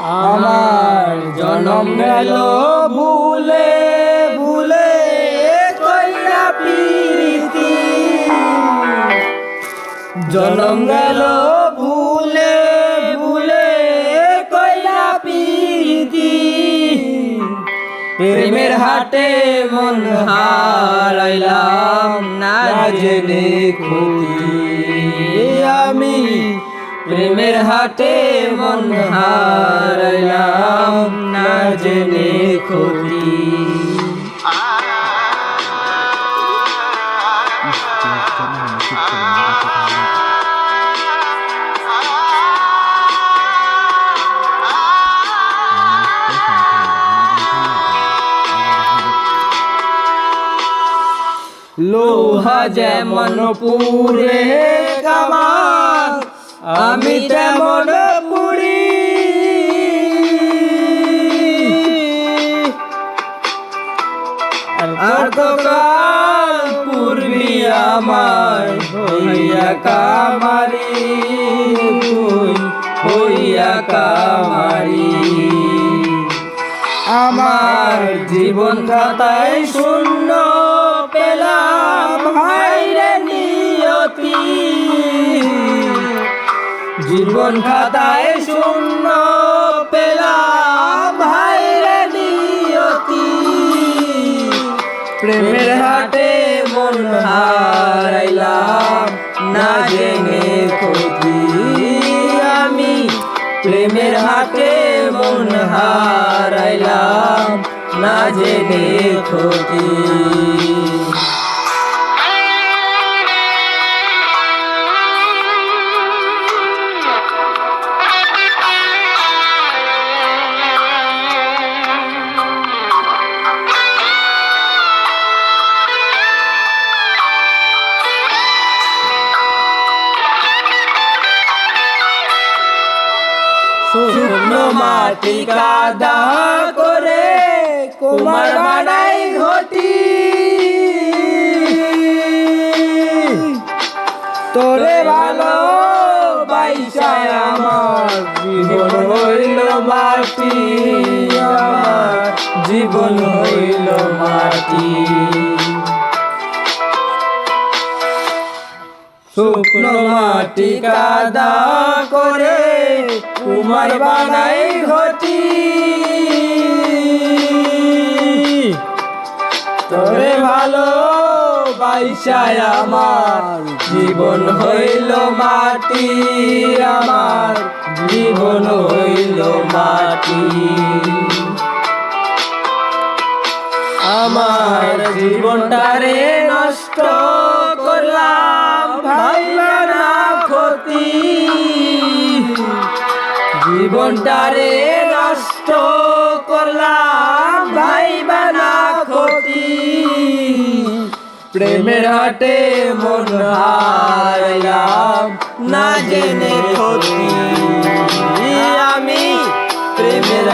আমার জনম গেল ভুলে ভুলে কইরা প্রীতি, জনম গেল ভুলে ভুলে কইরা প্রীতি, প্রেমের হাটে মন হারাইলাম না জেনে ক্ষতি। আমি প্রেমের হাটে মন হারাইলাম না জেনে ক্ষতি। লোহা যেমন পুড়ে কামান, আমি তেমন পুড়ি। আর তো কাল পূর্বি আমার হইয়া কামারি, তুই হইয়া কামারি। আমার জীবন খাতায় শূন্য পেলাম হায়রে নিয়তি, জীবন খাতায় শূন্য পেলাম হায়রে নিয়তি। প্রেমের হাটে মন হারাইলাম না জেনে ক্ষতি। আমি প্রেমের হাটে মন হারাইলাম না জেনে ক্ষতি। শুকনো মাটি কাদা করে কুমার বানাই ঘটি, তোরে ভালো বাইসায় আমার জীবন হইল মাটি, আমার জীবন হইল মাটি। শুকনো মাটি কাদা করে কুমার বানাই ঘটি, তোরে ভালো বাইসায় আমার জীবন হইল মাটি, আমার জীবন হইল মাটি। আমার জীবনটারে নষ্ট করলাম ভাইবা না ক্ষতি, জীবনটারে নষ্ট করলাম ভাইবা না ক্ষতি। প্রেমের হাটে মন হারাইলাম না জেনে ক্ষতি। আমি প্রেমের